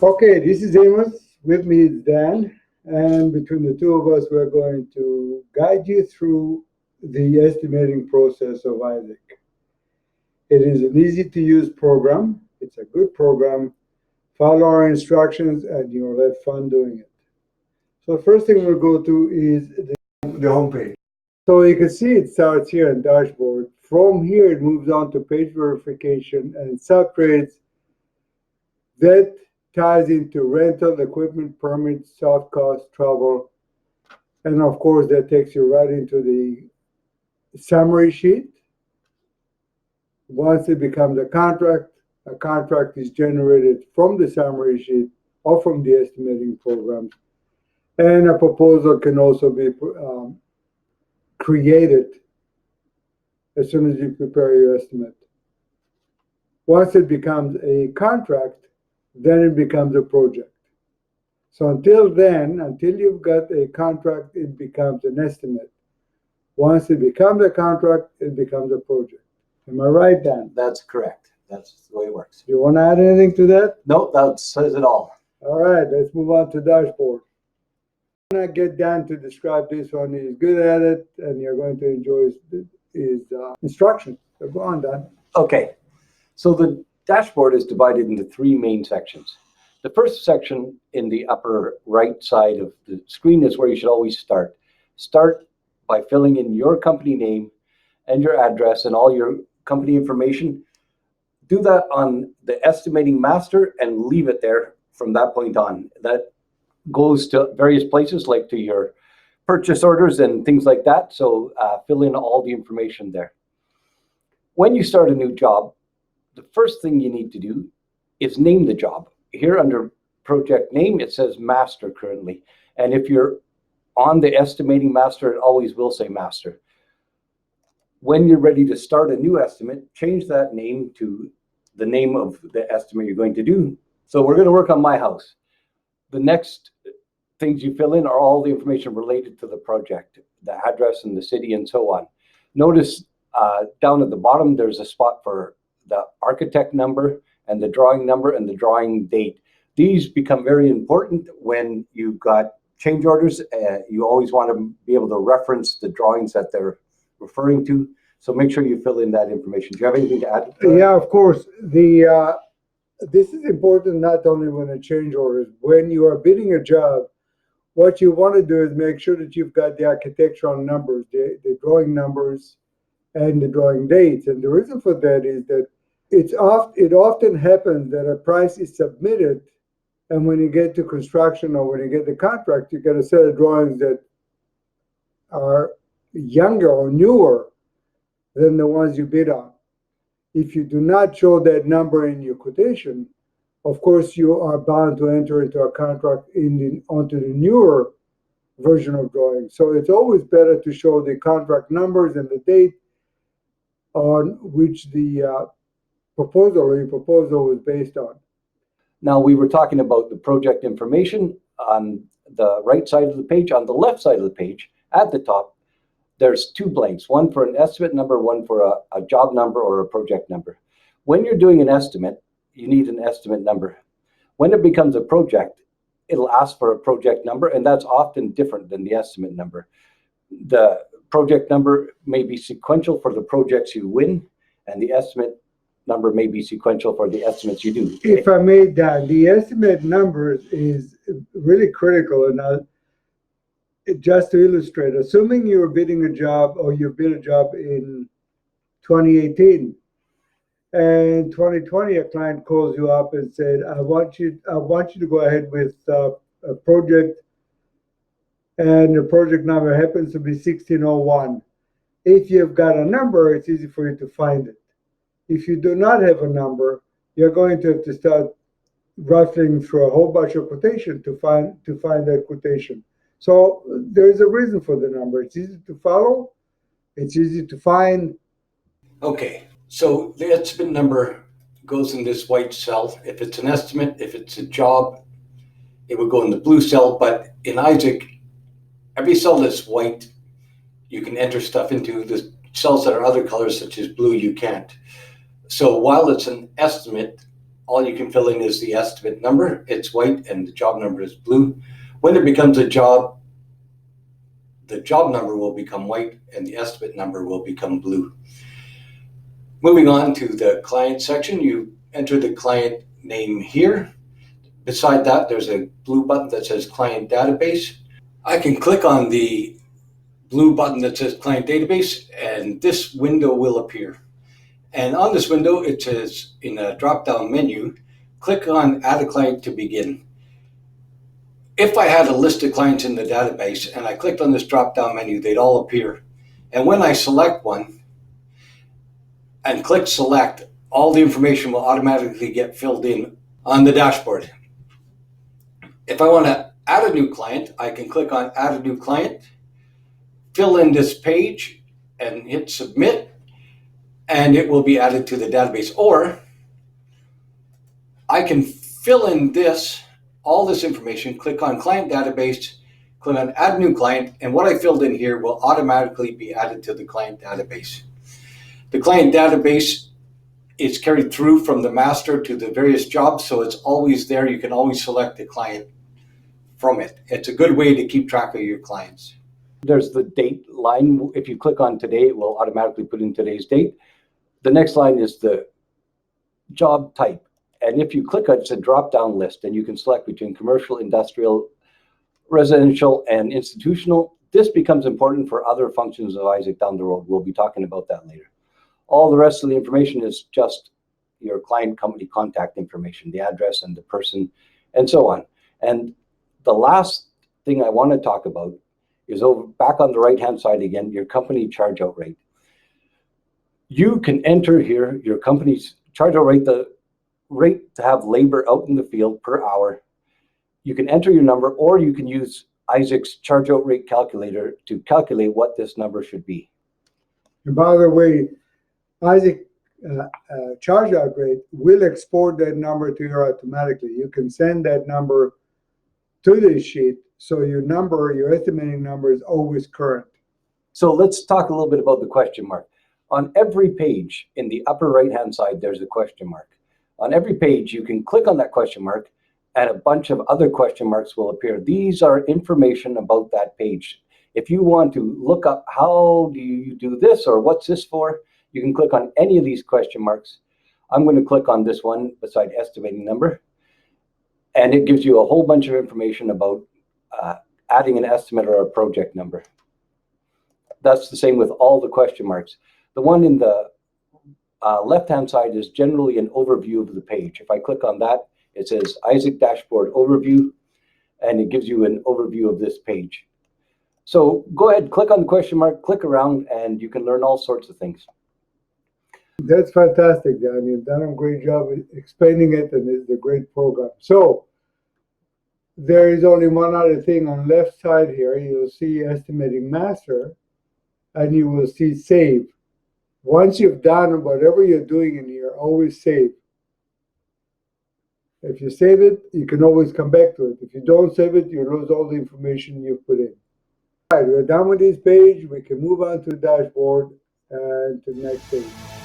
Okay, this is Amos. With me is Dan. And between the two of us, we're going to guide you through the estimating process of Isaac. It is an easy to use program. It's a good program. Follow our instructions and you'll have fun doing it. So the first thing we'll go to is the home page. So you can see it starts here in dashboard. From here, it moves on to page verification and subtrades. That ties into rental, equipment, permits, soft costs, travel, and of course that takes you right into the summary sheet. Once it becomes a contract is generated from the summary sheet or from the estimating program, and a proposal can also be created as soon as you prepare your estimate. Once it becomes a contract, then it becomes a project. So until then, until you've got a contract, it becomes an estimate. Once it becomes a contract, it becomes a project. Am I right, Dan? That's correct. That's the way it works. You want to add anything to that? No, that says it all. All right, let's move on to dashboard. I'm going to get Dan to describe this one. He's good at it, and you're going to enjoy his instructions. So go on, Dan. Okay, so the dashboard is divided into three main sections. The first section in the upper right side of the screen is where you should always start. Start by filling in your company name and your address and all your company information. Do that on the estimating master and leave it there from that point on. That goes to various places like to your purchase orders and things like that. So fill in all the information there. When you start a new job, the first thing you need to do is name the job. Here under project name, it says master currently. And if you're on the estimating master, it always will say master. When you're ready to start a new estimate, change that name to the name of the estimate you're going to do. So we're going to work on my house. The next things you fill in are all the information related to the project, the address and the city and so on. Notice down at the bottom, there's a spot for the architect number and the drawing number and the drawing date. These become very important when you've got change orders. You always want to be able to reference the drawings that they're referring to. So make sure you fill in that information. Do you have anything to add? Yeah, of course. This is important not only when a change orders. When you are bidding a job, what you want to do is make sure that you've got the architectural numbers, the drawing numbers, and the drawing dates. And the reason for that is that it often happens that a price is submitted, and when you get to construction or when you get the contract, you get a set of drawings that are younger or newer than the ones you bid on. If you do not show that number in your quotation, of course you are bound to enter into a contract onto the newer version of drawing. So it's always better to show the contract numbers and the date on which the proposal is based on. Now, we were talking about the project information on the right side of the page. On the left side of the page, at the top, there's two blanks, one for an estimate number, one for a job number or a project number. When you're doing an estimate, you need an estimate number. When it becomes a project, it'll ask for a project number, and that's often different than the estimate number. The project number may be sequential for the projects you win, and the estimate number may be sequential for the estimates you do. If I may, Dan, the estimate numbers is really critical. And just to illustrate, assuming you're bidding a job or you bid a job in 2018, and 2020 a client calls you up and said, I want you to go ahead with a project, and the project number happens to be 1601. If you've got a number, it's easy for you to find it. If you do not have a number, you're going to have to start rifling through a whole bunch of quotation to find that quotation. So there's a reason for the number. It's easy to follow. It's easy to find. Okay, so the estimate number goes in this white cell. If it's an estimate, if it's a job, it would go in the blue cell. But in Isaac, every cell that's white, you can enter stuff into. The cells that are other colors, such as blue, you can't. So while it's an estimate, all you can fill in is the estimate number. It's white and the job number is blue. When it becomes a job, the job number will become white and the estimate number will become blue. Moving on to the client section, you enter the client name here. Beside that, there's a blue button that says Client Database. I can click on the blue button that says Client Database, and this window will appear. And on this window, it says in a drop-down menu, click on Add a Client to begin. If I had a list of clients in the database and I clicked on this drop-down menu, they'd all appear. And when I select one and click Select, all the information will automatically get filled in on the dashboard. If I want to add a new client, I can click on Add a New Client, fill in this page, and hit Submit, and it will be added to the database. Or I can fill in all this information, click on Client Database, click on Add New Client, and what I filled in here will automatically be added to the client database. The client database is carried through from the master to the various jobs, so it's always there. You can always select the client from it. It's a good way to keep track of your clients. There's the date line. If you click on today, it will automatically put in today's date. The next line is the job type. And if you click on it, it's a drop-down list, and you can select between commercial, industrial, residential, and institutional. This becomes important for other functions of Isaac down the road. We'll be talking about that later. All the rest of the information is just your client company contact information, the address and the person, and so on. And the last thing I want to talk about is over back on the right-hand side again, your company charge-out rate. You can enter here your company's charge-out rate, the rate to have labor out in the field per hour. You can enter your number, or you can use Isaac's charge-out rate calculator to calculate what this number should be. And by the way, Isaac charge-out rate will export that number to you automatically. You can send that number to this sheet, so your estimating number is always current. So let's talk a little bit about the question mark. On every page in the upper right-hand side, there's a question mark. On every page, you can click on that question mark, and a bunch of other question marks will appear. These are information about that page. If you want to look up how do you do this or what's this for, you can click on any of these question marks. I'm going to click on this one beside estimating number, and it gives you a whole bunch of information about adding an estimate or a project number. That's the same with all the question marks. The one in the left-hand side is generally an overview of the page. If I click on that, it says Isaac Dashboard Overview, and it gives you an overview of this page. So go ahead, click on the question mark, click around, and you can learn all sorts of things. That's fantastic, Dan. You've done a great job explaining it, and it's a great program. So there is only one other thing on the left side here. You'll see Estimating Master, and you will see Save. Once you've done whatever you're doing in here, always save. If you save it, you can always come back to it. If you don't save it, you lose all the information you put in. All right, we're done with this page. We can move on to the dashboard and to the next page.